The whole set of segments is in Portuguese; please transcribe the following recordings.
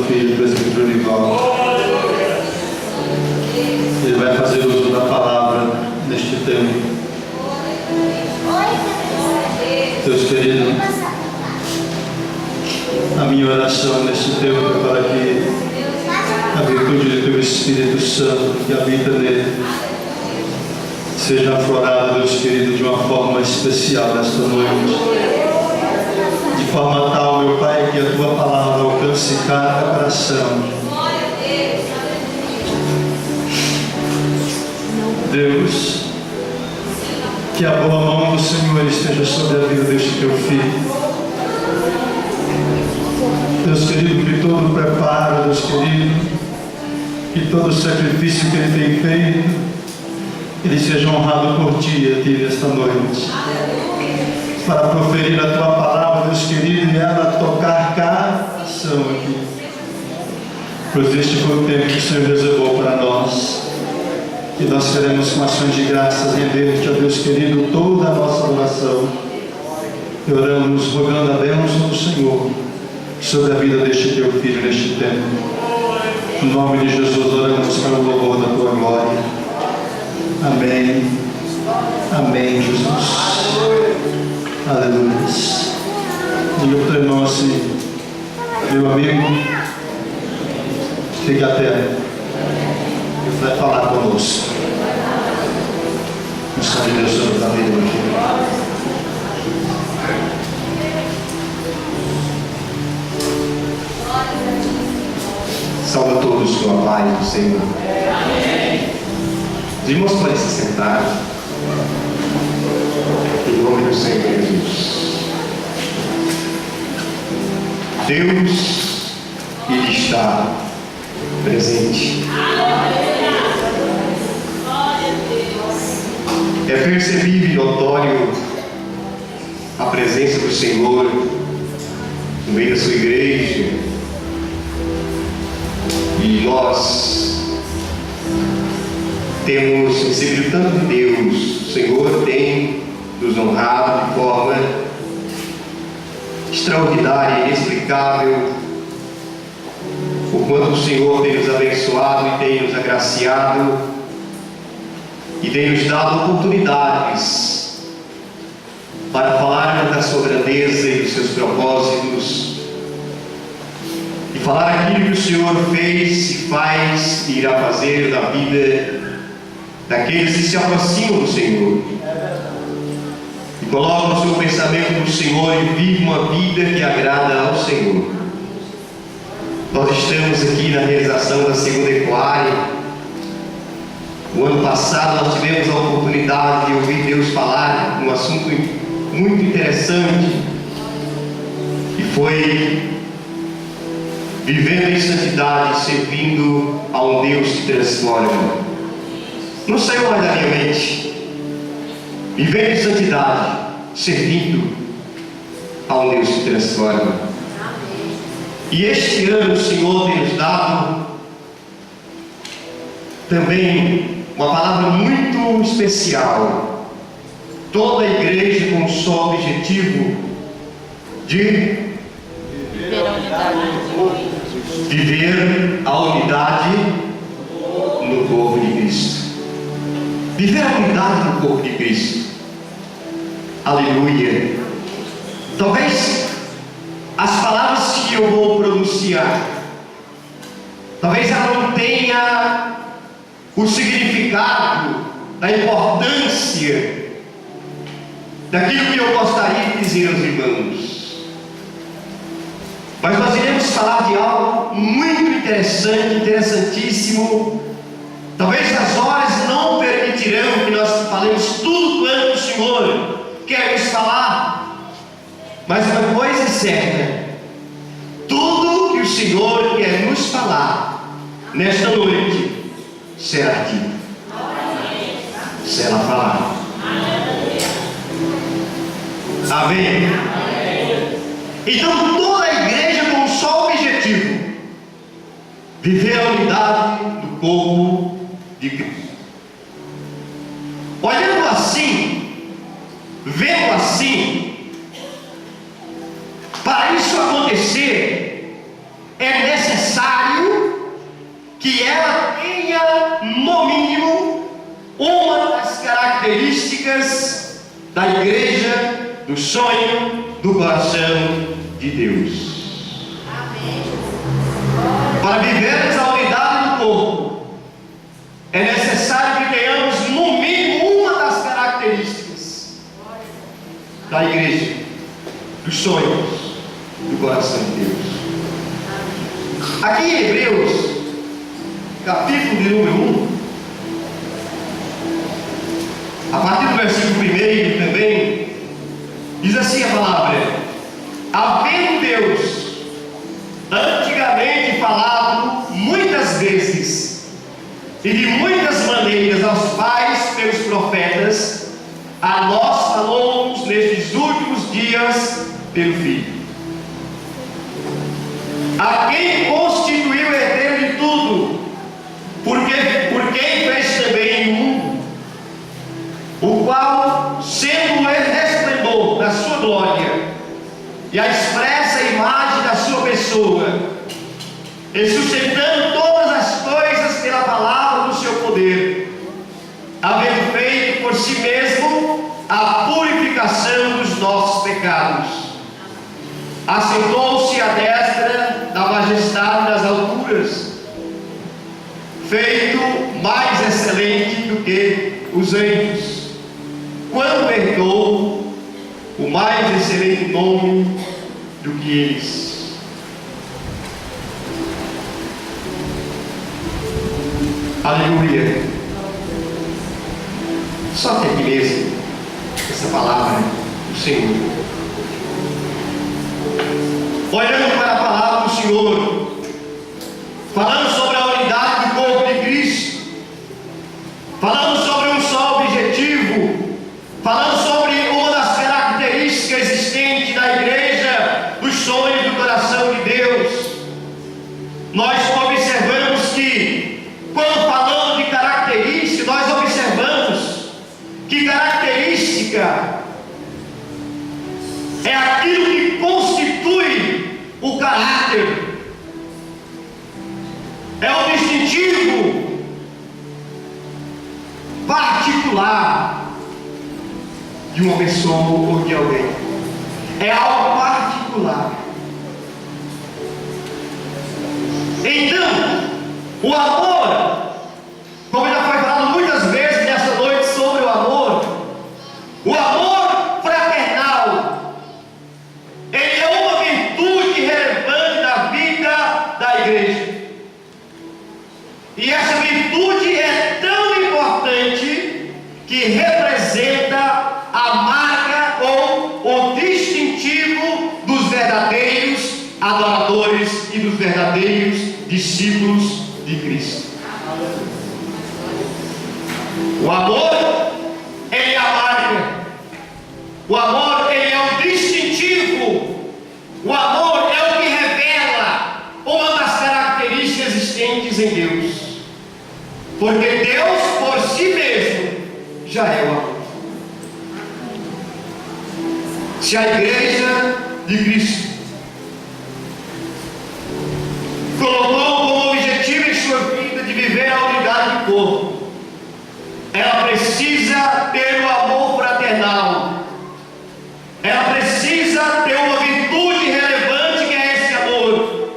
Filho, presbítero Nival. Ele vai fazer uso da palavra neste tempo. Deus querido, a minha oração neste tempo é para que a virtude do Teu Espírito Santo que habita nele seja aflorada, Deus querido, de uma forma especial nesta noite. De forma tal, meu Pai, que a Tua palavra alcance cada coração. Deus, que a boa mão do Senhor esteja sobre a vida deste Teu Filho. Deus querido, que todo o preparo, Deus querido, que todo o sacrifício que Ele tem feito, Ele seja honrado por Ti aqui nesta noite. Para proferir a Tua palavra, Deus querido, e ela tocar cada coração aqui. Pois este foi o tempo que o Senhor reservou para nós. E nós queremos, com ações de graças, render-te, ó Deus querido, toda a nossa oração. E oramos, rogando a bênção do Senhor sobre a vida deste Teu Filho neste tempo. No nome de Jesus oramos para o louvor da Tua glória. Amém. Amém, Jesus. Aleluia. Diga para o teu irmão assim: meu amigo, fica até. Ele vai falar conosco. Missão de Deus sobre a vida do filho. Salve a todos com a paz do Senhor. Os irmãos podem se sentar. Em nome do Senhor Jesus. Deus, Ele está presente. É percebível e notório a presença do Senhor no meio da sua igreja. E nós temos recebido tanto de Deus. O Senhor tem nos honrado de forma extraordinária e inexplicável, o quanto o Senhor tem nos abençoado e tem nos agraciado e tem nos dado oportunidades para falar da sua grandeza e dos seus propósitos e falar aquilo que o Senhor fez e faz e irá fazer na vida daqueles que se aproximam do Senhor e colocam o seu pensamento no Senhor e vivem uma vida que agrada ao Senhor. Nós estamos aqui na realização da segunda Equária. O ano passado nós tivemos a oportunidade de ouvir Deus falar um assunto muito interessante, e foi vivendo em santidade, servindo a um Deus que transforma. Não saiu mais da minha mente. Vivendo em santidade, servindo a um Deus que transforma. E este ano o Senhor tem nos dado também uma palavra muito especial. Toda a igreja com o só objetivo de viver a unidade no corpo de Cristo. Viver a unidade no corpo de Cristo. Aleluia. Talvez as palavras que eu vou pronunciar, talvez ela não tenha o significado da importância daquilo que eu gostaria de dizer aos irmãos. Mas nós iremos falar de algo muito interessante, interessantíssimo. Talvez as horas não permitirão que nós falemos tudo quanto o Senhor quer nos falar. Mas uma coisa é certa: tudo que o Senhor quer nos falar nesta noite será dito, será falado. Amém? Então toda a igreja com um só objetivo: viver a unidade do corpo de Cristo. Olhando assim, vendo assim, para isso acontecer é necessário características da igreja, do sonho, do coração de Deus. Para vivermos a unidade do corpo, é necessário que tenhamos no mínimo uma das características da igreja, dos sonhos, do coração de Deus. Aqui em Hebreus, capítulo de número 1, a partir do versículo 1 também, diz assim a palavra: havendo Deus antigamente falado muitas vezes e de muitas maneiras aos pais pelos profetas, a nós falou nestes últimos dias pelo Filho, a quem constituiu o herdeiro de tudo, por quem fez também o mundo, o qual, sendo o resplendor da sua glória e a expressa imagem da sua pessoa, e sustentando todas as coisas pela palavra do seu poder, havendo feito por si mesmo a purificação dos nossos pecados, assentou-se à destra da majestade das alturas, feito mais excelente do que os anjos, quando herdou o mais excelente nome do que eles. Aleluia. Só que aqui mesmo, essa palavra do Senhor. Olhando para a palavra do Senhor, falando sobre a unidade do corpo de Cristo, falando sobre um só objetivo, falando sobre uma das características existentes da igreja, dos sonhos do coração de Deus, nós observamos que, quando falamos de característica, nós observamos que característica é aquilo que constitui o caráter, é o distintivo particular de uma pessoa ou de alguém. É algo particular. Então, o amor, como já foi falado muitas vezes nessa noite sobre o amor fraternal, ele é uma virtude relevante da vida da igreja. E essa virtude é tão importante que representa a marca ou o distintivo dos verdadeiros adoradores e dos verdadeiros discípulos de Cristo. O amor, ele é a marca. O amor, ele é o distintivo. O amor é o que revela uma das características existentes em Deus. Porque Deus, por si mesmo, já é o amor. Se a igreja de Cristo colocou como objetivo em sua vida de viver a unidade do corpo, ela precisa ter o amor fraternal. Ela precisa ter uma virtude relevante que é esse amor.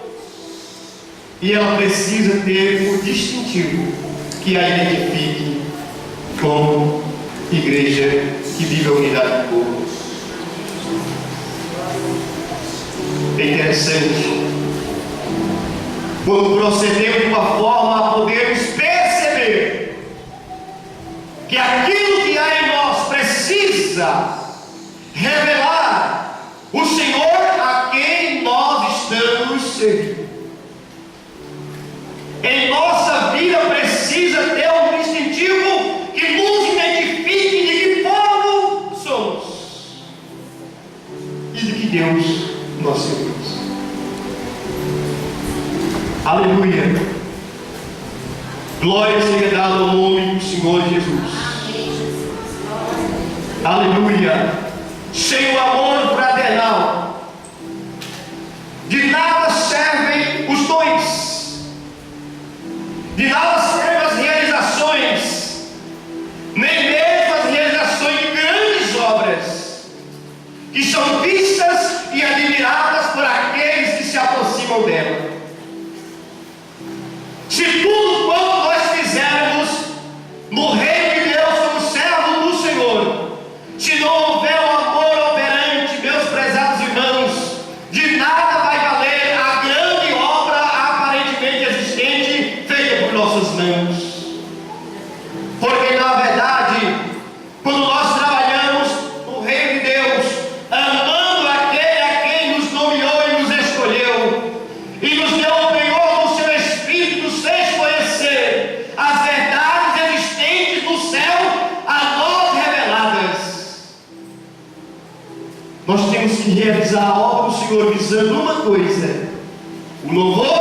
E ela precisa ter o distintivo que a identifique como igreja que vive a unidade do corpo. É interessante quando procedemos de uma forma a podermos perceber que aquilo que há em nós precisa revelar o Senhor a quem nós estamos servindo. Em nossa vida precisa ter um distintivo que nos identifique de que povo somos e de que Deus nós servimos. Aleluia. Glória seja dada ao nome do Senhor Jesus. Aleluia. Sem o amor fraternal, de nada servem os dons, de nada servem as realizações, nem mesmo as realizações são vistas e admiradas por aqueles que se aproximam dela. Se tudo quanto nós fizermos no reino de Deus como servo do Senhor, se não houver o amor operante, meus prezados irmãos, de nada vai valer a grande obra aparentemente existente feita por nossas mãos. Porque na verdade, quando nós trabalhamos no reino de Deus, amando aquele a quem nos nomeou e nos escolheu, e nos deu o penhor do seu Espírito, nos fez conhecer as verdades existentes no céu a nós reveladas, nós temos que realizar a obra do Senhor visando uma coisa: o louvor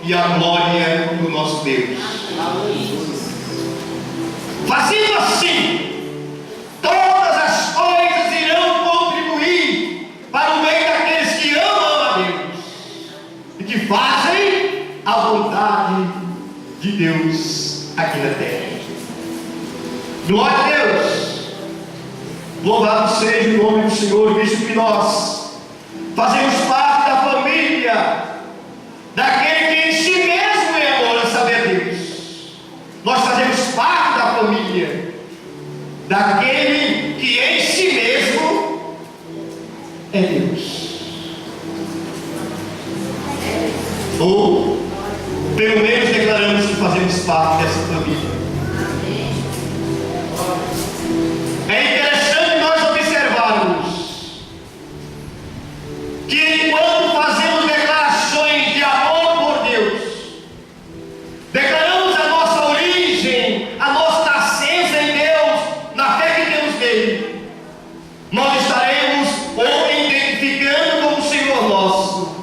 e a glória do nosso Deus. Fazendo assim, todas as coisas irão contribuir para o bem daqueles que amam a Deus e que fazem a vontade de Deus aqui na terra. Glória a Deus! Louvado seja o nome do Senhor, visto que nós fazemos parte da família daquele que em si mesmo é amor, a saber, Deus. Nós fazemos parte da família daquele que em si mesmo é Deus. Ou, pelo menos, declaramos que fazemos parte dessa família. É interessante nós observarmos que enquanto fazemos declarações de amor por Deus, declaramos a nossa origem, a nossa nascença em Deus, na fé que temos nele, nós estaremos o identificando como Senhor nosso.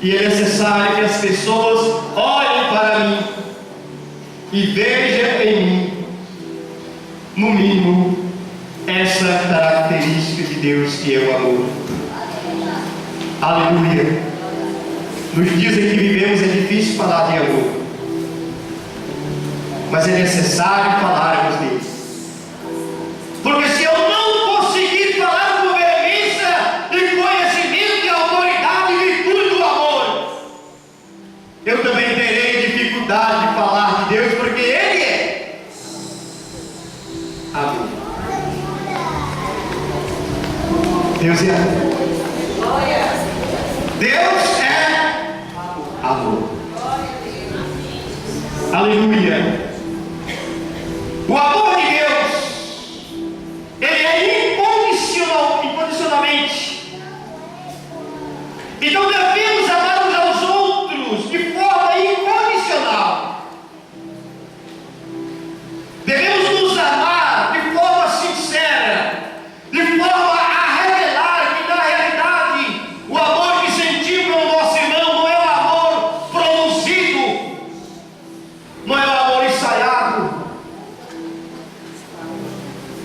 E é necessário que as pessoas olhem para mim e vejam em mim, no mínimo, essa característica de Deus que é o amor. Aleluia! Nos dias em que vivemos é difícil falar de amor, mas é necessário falarmos dele. Porque se eu não conseguir falar com veemência de conhecimento, de autoridade e virtude do amor, eu também terei dificuldade de falar de Deus, porque Ele é amor. Deus é amor. Deus é amor. Aleluia. O amor de Deus, ele é incondicionalmente. Então devemos amar uns aos outros de forma incondicional. Devemos nos amar de forma sincera, de forma a revelar que na realidade o amor que sentimos pelo nosso irmão não é o amor produzido, não é o amor ensaiado,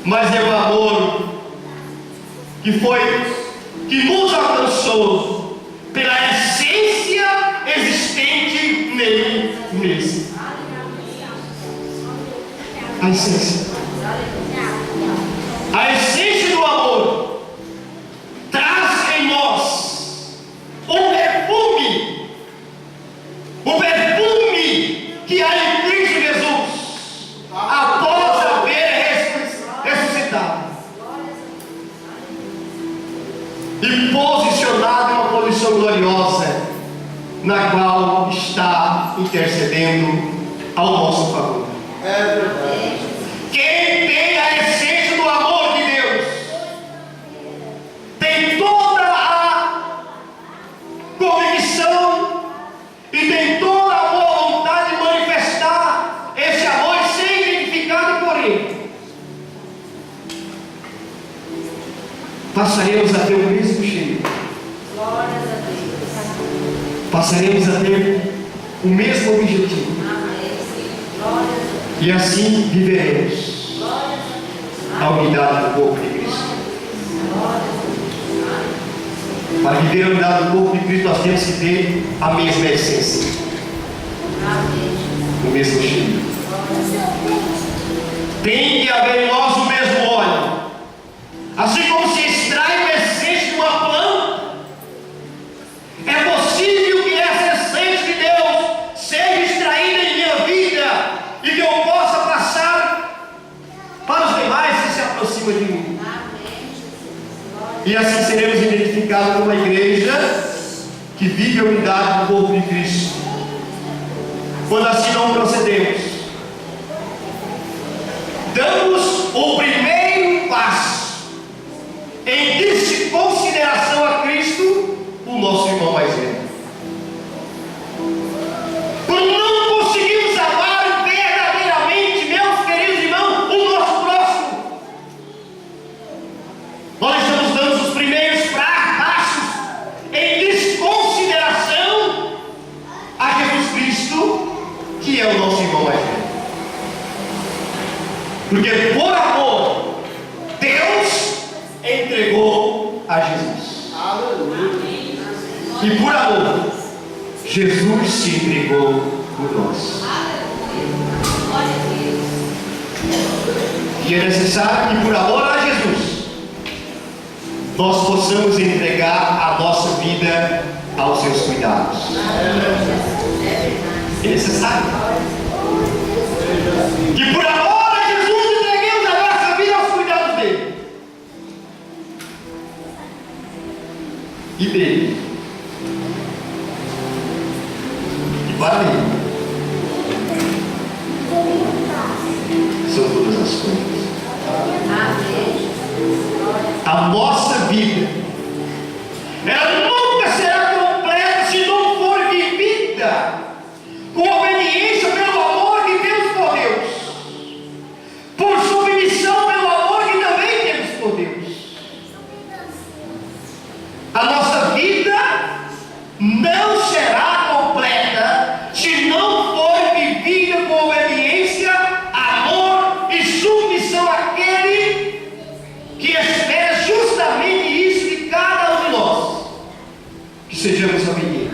mas é o amor que nos alcançou pela essência existente nele mesmo. A essência. A essência do amor traz em nós o perfume que há em Cristo Jesus após haver ressuscitado e posicionado em uma posição gloriosa, na qual está intercedendo ao nosso favor. É verdade. Quem tem a essência do amor de Deus tem toda a convicção e tem toda a boa vontade de manifestar esse amor e ser identificado por ele. Passaremos a ter o mesmo cheiro. Passaremos a ter o mesmo objetivo. E assim viveremos a unidade do corpo de Cristo. Para viver a unidade do corpo de Cristo, nós temos que ter a mesma essência, o mesmo cheiro. Tem que haver em nós o mesmo óleo. Assim como se assim seremos identificados como uma igreja que vive a unidade do corpo de Cristo. Quando assim não procedemos, damos o primeiro passo em desconsideração a Cristo, o nosso irmão mais velho. Quando não conseguimos amar verdadeiramente, meus queridos irmãos, o nosso próximo, nós estamos dando os primeiros passos em desconsideração a Jesus Cristo, que é o nosso irmão mais velho. Porque por amor, Deus entregou a Jesus. E por amor, Jesus se entregou por nós. E é necessário que por amor a Jesus, nós possamos entregar a nossa vida aos seus cuidados. É necessário que por amor a Jesus entreguemos a nossa vida aos cuidados dele e dele e para ele. São todas as coisas. A nossa vida, ela nunca será completa se não for vivida com obediência pelo amor que temos por Deus, por submissão pelo amor que também temos por Deus. A nossa vida não será completa se não for vivida com obediência, amor e submissão àquele que espera justamente isso de cada um de nós, que sejamos obedientes.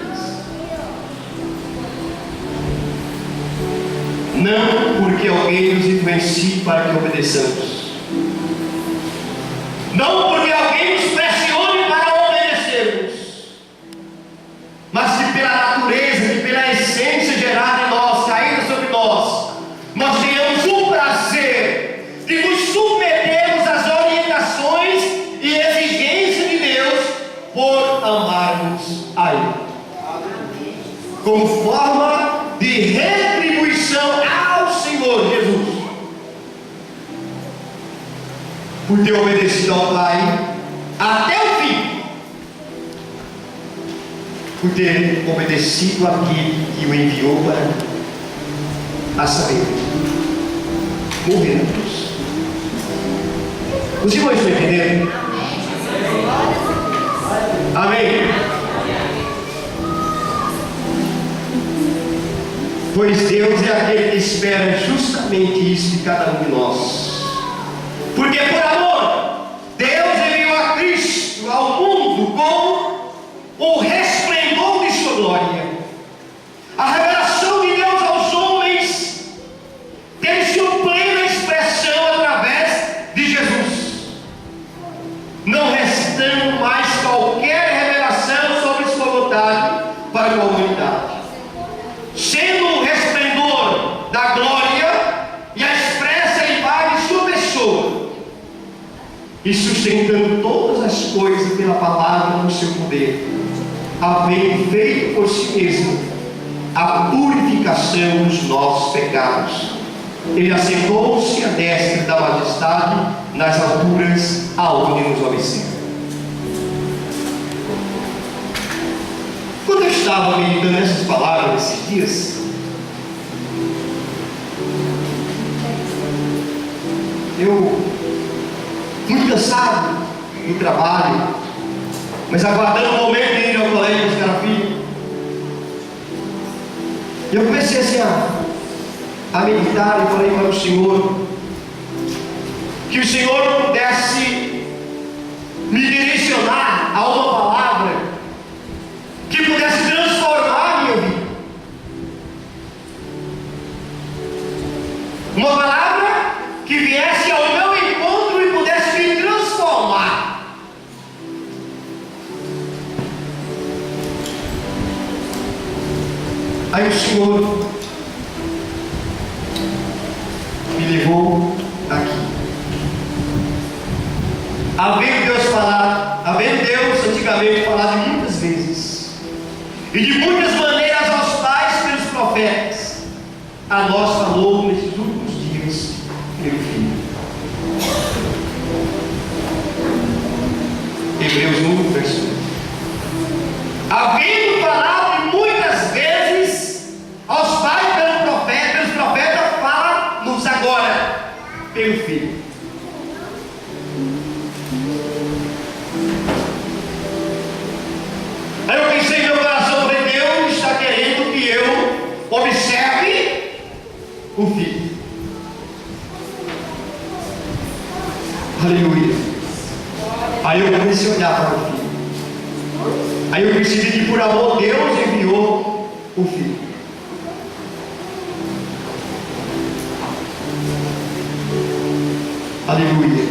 Não porque alguém nos influencie para que obedeçamos, não porque alguém nos pressione para obedecermos, mas que pela natureza, que pela essência gerada em nós, caída sobre nós, nós tenhamos o prazer de nos submetermos às orientações e exigências de Deus por amarmos a Ele, como forma de retribuição ao Senhor Jesus, por ter obedecido ao Pai até o fim, por ter obedecido àquele que o enviou para a saber, morrer na cruz. Os irmãos estão entendendo? Amém? Pois Deus é aquele que espera justamente isso de cada um de nós. Porque por amor, Deus enviou a Cristo ao mundo com o resplendor de sua glória. A revelação de Deus aos homens tem sua plena expressão através de Jesus, não restando mais qualquer revelação sobre sua vontade para a humanidade, sendo o resplendor da glória e a expressa imagem de sua pessoa, e sustentando todas as coisas pela palavra do seu poder, havendo feito por si mesmo a purificação dos nossos pecados, ele assentou-se à destra da majestade nas alturas aonde nos observa. Quando eu estava meditando nessas palavras esses dias, eu, muito cansado do trabalho, mas aguardando o momento de ir ao colégio buscar a filha, eu comecei assim a meditar e falei para o Senhor que o Senhor pudesse me direcionar a uma palavra que pudesse transformar a minha vida, uma palavra que viesse ao meu encontro e pudesse me transformar. Aí o Senhor me levou aqui. Havendo antigamente falado de muitas vezes, e de muitas maneiras aos pais pelos profetas, a nós falou nesses últimos dias pelo Filho. Hebreus 1, verso 1. Havendo falado muitas vezes aos pais pelos profetas, fala-nos agora pelo Filho. Aí eu pensei em meu coração, falei, Deus está querendo que eu observe o Filho. Aleluia. Aí eu comecei a olhar para o Filho. Aí eu percebi que por amor Deus enviou o Filho. Aleluia.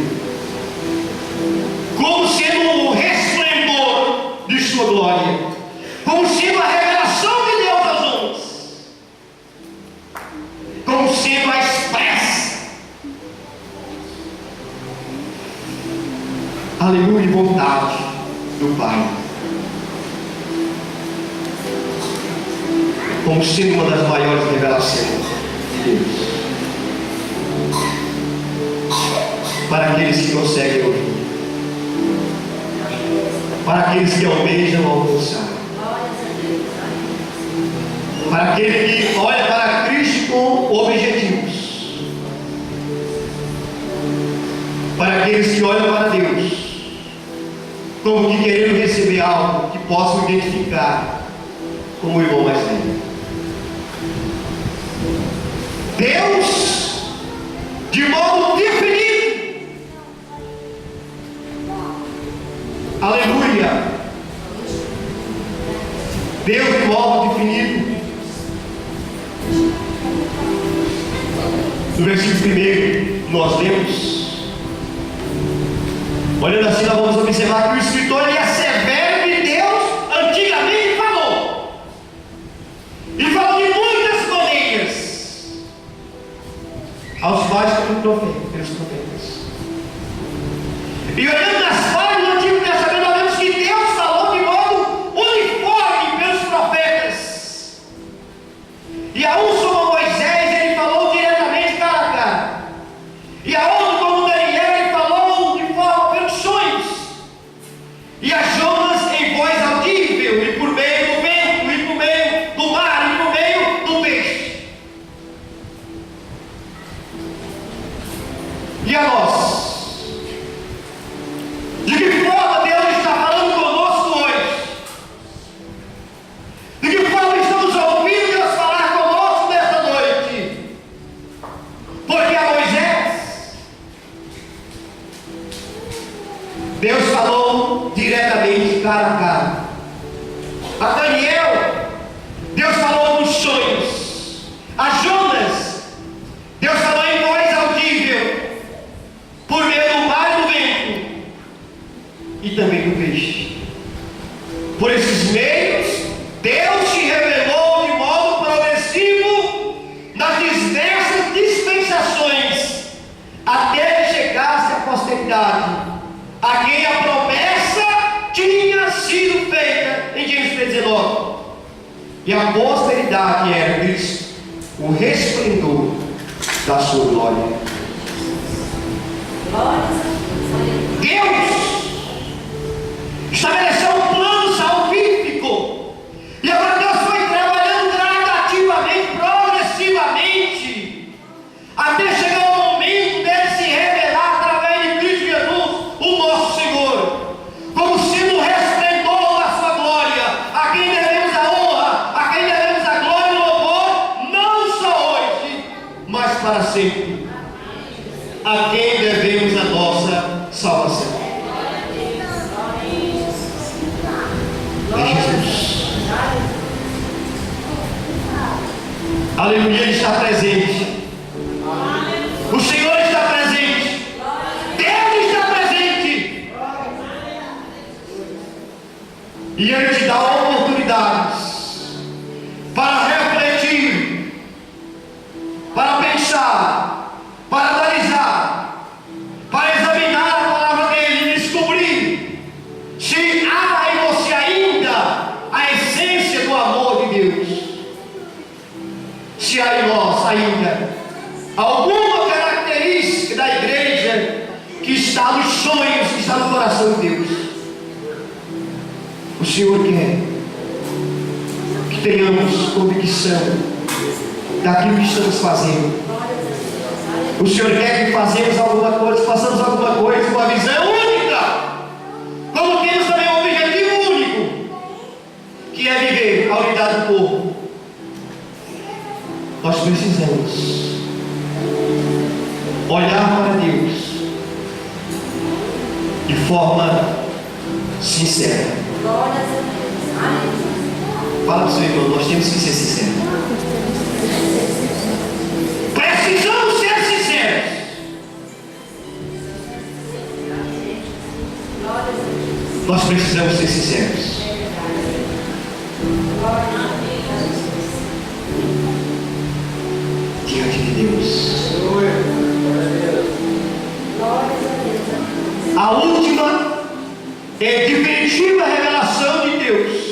Como sendo o resplendor de sua glória, como sendo a revelação de Deus aos homens, como sendo a expressa, aleluia, vontade do Pai, como sendo uma das maiores revelações de Deus, para aqueles que conseguem ouvir, para aqueles que almejam alcançar, para aquele que olha para Cristo com objetivos, para aqueles que olham para Deus como que querendo receber algo que possam identificar como o irmão mais velho. Deus, de modo definido, aleluia, Deus de modo definido. No versículo 1 nós lemos, olhando assim, nós vamos observar que o escritor ele assevera que Deus antigamente falou, e falou de muitas maneiras aos pais pelos profetas. E olhando nas falhas do Antigo Testamento, nós vemos que Deus falou de modo uniforme pelos profetas. E a um como Moisés, ele falou diretamente cara a cara. E a outro como Daniel, ele falou de forma pelos sonhos. E a Jonas em voz audível, e por meio do vento, e por meio do mar, e por meio do peixe. E a nós? De que forma Deus está falando conosco hoje? De que forma estamos ouvindo Deus falar conosco nesta noite? Porque a Moisés, Deus falou diretamente, cara a cara. A Daniel, Deus falou nos sonhos. A Jonas, Deus falou em voz audível, por meio do mar e do vento, e também do peixe. Por esses meios, Deus se revelou de modo progressivo nas diversas dispensações, até que chegasse a posteridade, a quem a promessa tinha sido feita em Gênesis 3:19. E a posteridade era Cristo, o resplendor da sua glória. Deus estabeleceu um plano salvífico, e agora Deus foi trabalhando gradativamente, progressivamente, até chegar o momento dele se revelar através de Cristo Jesus, o nosso Senhor, como sendo o resplendor da sua glória, a quem devemos a honra, a quem devemos a glória e o louvor, não só hoje, mas para sempre, a quem devemos a nossa salvação. É Jesus. Aleluia, Ele está presente. O Senhor está presente. Deus está presente. E Ele te dá oportunidades para refletir, para pensar, para analisar, para examinar a palavra dele e descobrir se há em ainda alguma característica da igreja que está nos sonhos, que está no coração de Deus. O Senhor quer que tenhamos convicção daquilo que estamos fazendo. O Senhor quer que façamos alguma coisa com a visão única, como temos também um objetivo único, que é viver a unidade do povo. Nós precisamos olhar para Deus de forma sincera. Fala para o seu irmão, nós temos que ser sinceros. Precisamos ser sinceros. Nós precisamos ser sinceros. Diante de Deus. A última e definitiva revelação de Deus.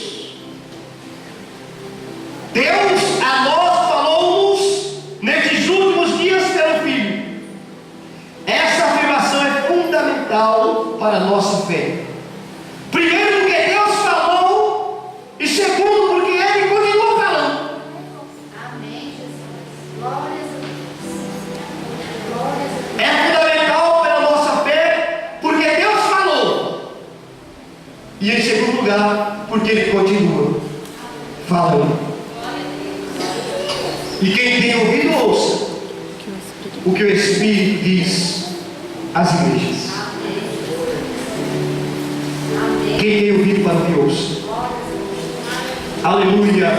Deus a nós falou-nos nesses últimos dias pelo Filho. Essa afirmação é fundamental para a nossa fé. Primeiro, porque Deus falou, e segundo, porque Ele continua falando. Amém, Jesus. Glórias a Deus. É fundamental para a nossa fé, porque Deus falou. E em segundo lugar, porque Ele continua falando. E quem tem ouvido, ouça o que o Espírito diz às igrejas. Quem tem ouvido para ouvir, ouça. Aleluia.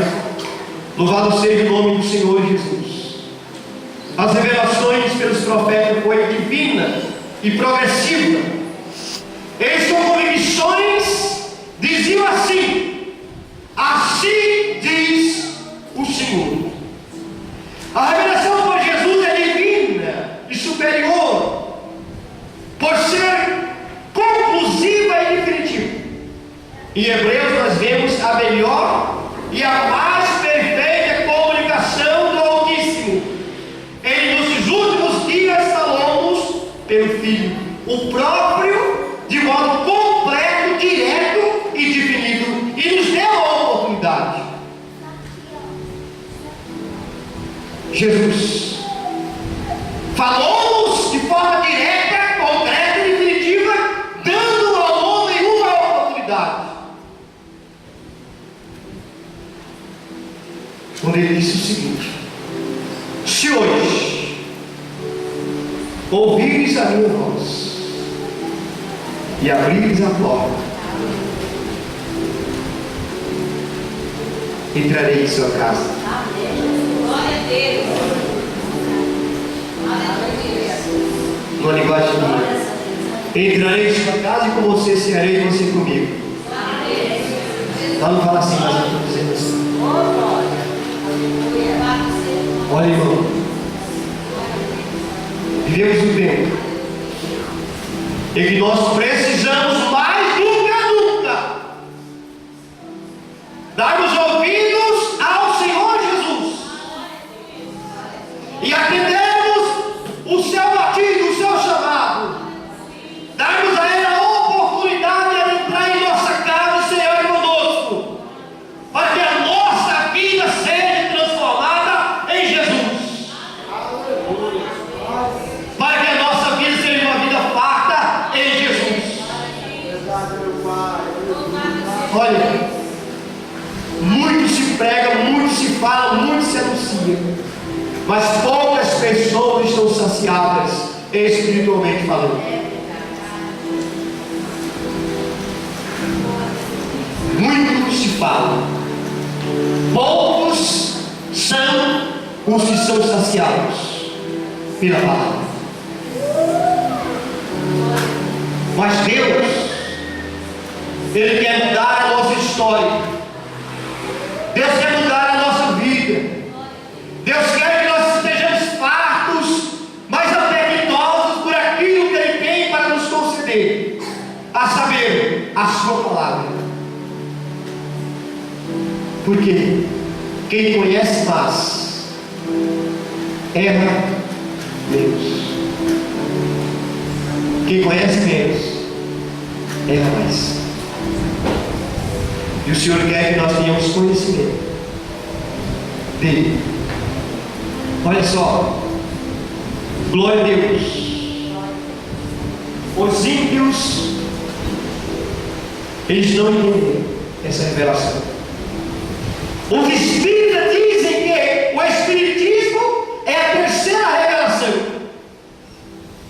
Louvado seja o nome do Senhor Jesus. As revelações pelos profetas foi divina e progressiva. Eles com convicções diziam assim: assim diz o Senhor. A revelação por Jesus é divina e superior, por ser conclusiva e definitiva. Em Hebreus nós vemos a melhor e a mais perfeita comunicação do Altíssimo. Ele nos últimos dias falou-nos pelo Filho, o próprio, de modo completo, direto e definido, e nos deu a oportunidade. Jesus falou-nos de forma direta, concreta e definitiva, dando ao homem uma oportunidade. Quando ele disse o seguinte: se hoje ouvires a minha voz e abrires a porta, entrarei em sua casa. Glória a Deus. Aleluia. Numa linguagem minha, entrarei em sua casa e com você cearei e você comigo. Ela não fala assim, mas eu estou dizendo assim. Olha, irmão, vivemos um tempo em que nós precisamos mais do que nunca darmos ouvidos ao Senhor Jesus e atendermos o seu batido, o seu chamado, darmos a Ele a oportunidade de entrar em nossa casa e cear conosco, para que a nossa vida seja transformada em Jesus, para que a nossa vida seja uma vida farta em Jesus. Olha, muito se prega, muito se fala, muito se anuncia, mas poucas pessoas estão saciadas espiritualmente falando. Muito se fala, poucos são os que são saciados pela palavra. Mas Deus, Ele quer mudar a nossa história. Deus quer mudar a nossa vida. Deus quer que nós estejamos fartos, mas apetitosos por aquilo que Ele tem para nos conceder, a saber, a sua palavra. Porque quem conhece mais erra menos. Quem conhece menos, erra mais. E o Senhor quer que nós tenhamos conhecimento dele. Olha só, glória a Deus. Os ímpios, eles não entendem essa revelação. Os espíritas dizem que o espiritismo é a terceira revelação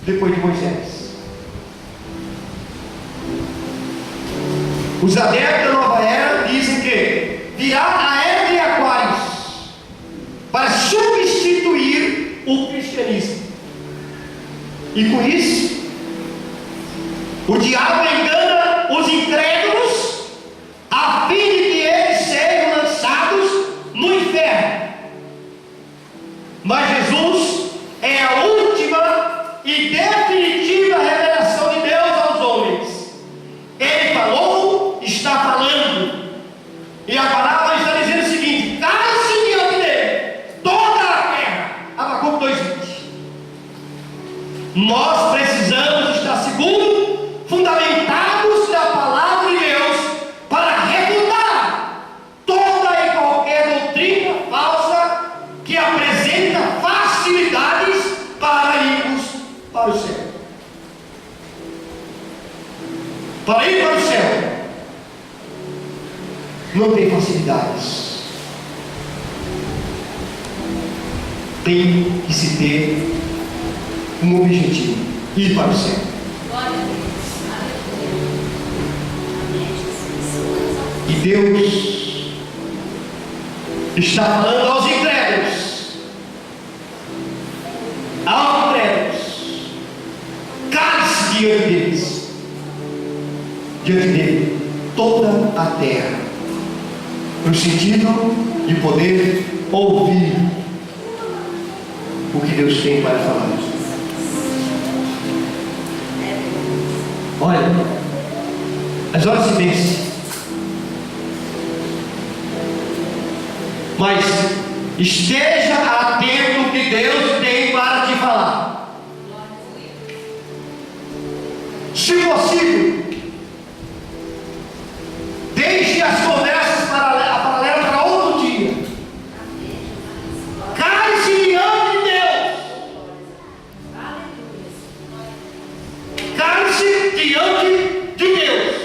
depois de Moisés. Os adeptos da nova era dizem que virá a era de Aquários para substituir o cristianismo. E com isso, o diabo engana os incrédulos a fim de que eles sejam lançados no inferno. Mas Jesus é a última e definitiva revelação de Deus aos homens. Ele falou, está falando. E a palavra está dizendo o seguinte: cai-se diante dele toda a terra. Abacuque 2:20. Nós precisamos estar seguros, fundamentados na palavra de Deus, para refutar toda e qualquer doutrina falsa que apresenta facilidades para irmos para o céu. Para ir para o céu, não tem facilidades. Tem que se ter um objetivo: ir para o céu. E Deus está falando aos incrédulos, cale-se diante dele toda a terra, no sentido de poder ouvir o que Deus tem para falar. Olha, as horas se vencem, mas esteja atento ao que Deus tem para te falar. Se possível, deixe as conversas paralelas para outro dia. Cale-se diante de Deus. Cale-se diante de Deus.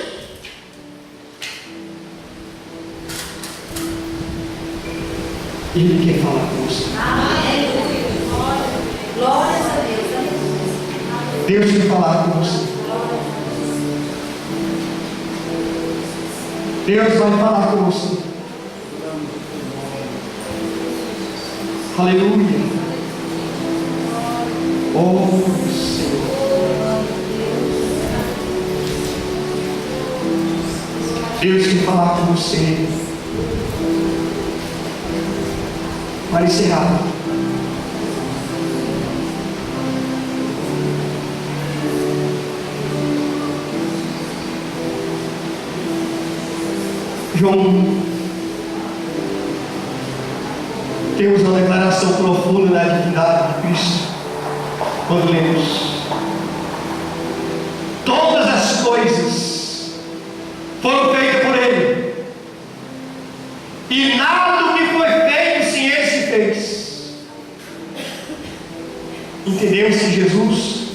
Ele quer falar com você. Glórias a Deus. Deus quer falar com você. Deus vai falar com você. Aleluia. Oh Senhor. Deus quer falar com você. Para encerrar, João, temos uma declaração profunda da divindade de Cristo quando lemos: todas as coisas foram feitas por Ele, e nada do que foi feito sem Ele se fez. Entendemos que Jesus,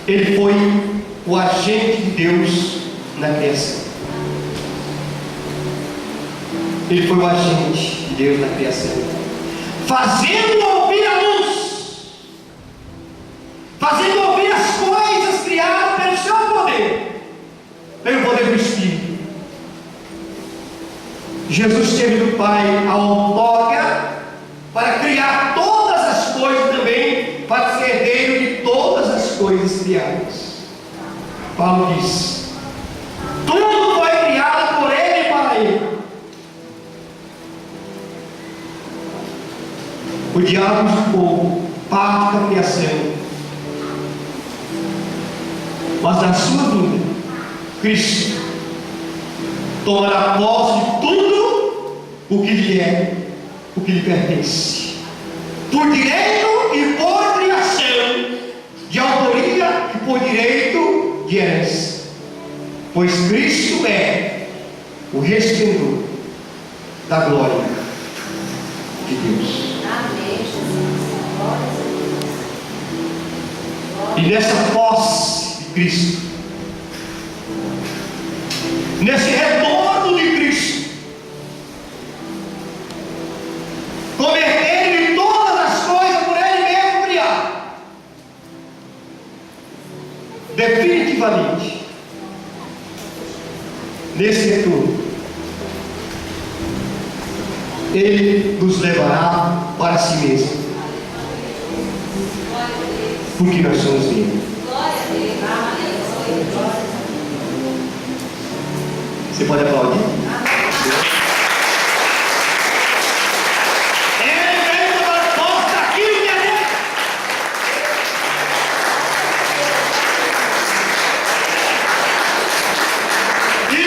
Ele foi o agente de Deus na criação. Ele foi o agente de Deus na criação, fazendo ouvir a luz, fazendo ouvir as coisas criadas pelo seu poder, pelo poder do Espírito. Jesus teve do Pai a outorga para criar todas as coisas também, para ser herdeiro de todas as coisas criadas. Paulo diz: tudo foi criado por Ele e para Ele. O diabo do povo, parte da criação, mas na sua vida, Cristo tomará posse de tudo o que lhe é, o que lhe pertence. por direito e por criação, de autoria e por direito de herança. Pois Cristo é o resplendor da glória de Deus. Amém, Jesus. Glória a Deus. E nessa posse de Cristo, nesse retorno de Cristo, convertendo todas as coisas por Ele mesmo criado, definitivamente, nesse retorno, Ele nos levará para si mesmo, porque nós somos dele. Você pode aplaudir? Ele veio tomar posse daquilo que é dele.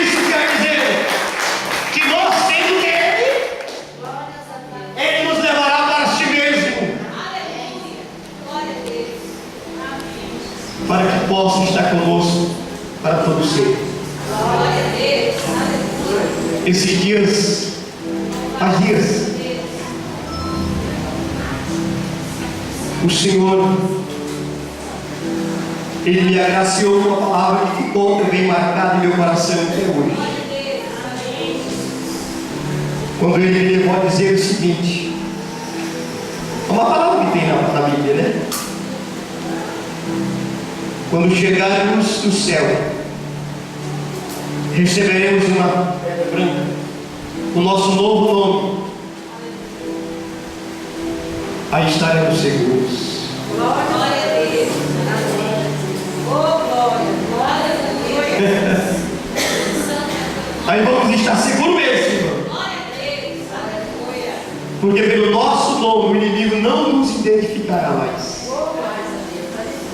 Isso quer dizer que nós, sendo dele, Ele nos levará para si mesmo, para que possa estar conosco para todo sempre. Esses dias, há dias, o Senhor, Ele me agraciou com uma palavra que ficou também marcada em meu coração até hoje. Quando Ele me levou a dizer o seguinte, é uma palavra que tem na Bíblia, né? Quando chegarmos no céu, receberemos uma pedra branca, o nosso novo nome. Aí estaremos seguros. Glória a Deus. Amém. Oh, glória a Deus. Aí vamos estar seguros mesmo, Senhor. Glória a Deus. Aleluia. Porque pelo nosso nome o inimigo não nos identificará mais. Oh, glória a Deus.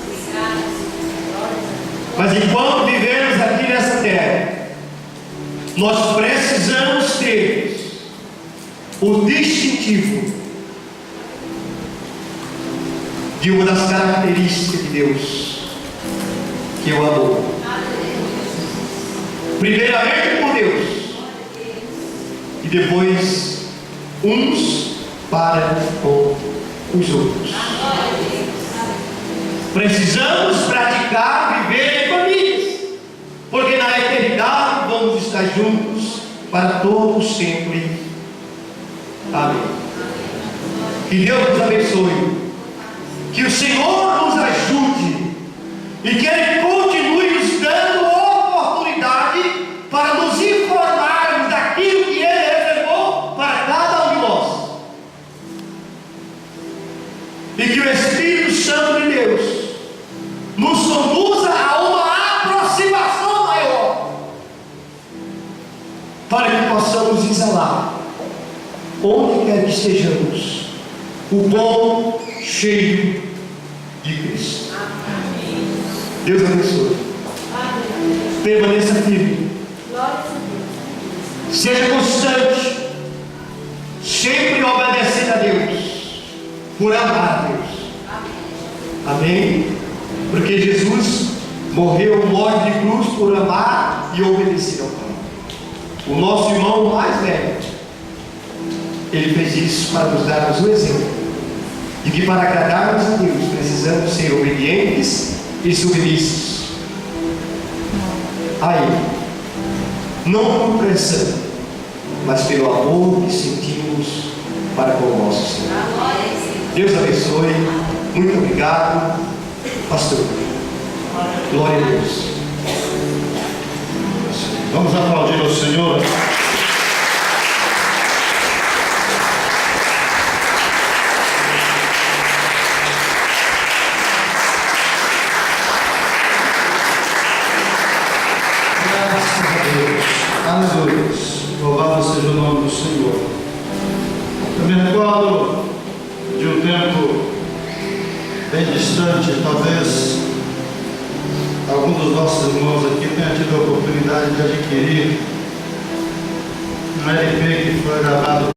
Obrigada, Senhor. Glória a Deus. Mas enquanto vivermos aqui nessa terra, nós precisamos ter o distintivo de uma das características de Deus, que é o amor. Primeiramente por Deus, e depois uns para com os outros. Precisamos praticar, viver em famílias, porque na eternidade vamos estar juntos para todos sempre. Amém. Que Deus nos abençoe, que o Senhor nos ajude e que Ele continue nos dando oportunidade para nos informarmos daquilo que Ele reservou para cada um de nós, e que o Espírito Santo de Deus nos conduza a uma aproximação maior, para que possamos exalar, onde quer que estejamos, o bom cheiro de Cristo. Deus abençoe. Permaneça firme. Seja constante, sempre obedecendo a Deus, por amar a Deus. Amém? Porque Jesus morreu morte de cruz por amar e obedecer ao Pai. O nosso irmão mais velho, ele fez isso para nos darmos um exemplo de que para agradarmos a Deus precisamos ser obedientes e submissos a Ele, não por pressão, mas pelo amor que sentimos para com o nosso Senhor. Deus abençoe. Muito obrigado, pastor. Glória a Deus. Vamos aplaudir ao Senhor. Graças a Deus. Aleluia. Louvado seja o nome do Senhor. Eu me recordo de um tempo bem distante, talvez algum dos nossos irmãos aqui tenha tido a oportunidade de adquirir um LP que foi gravado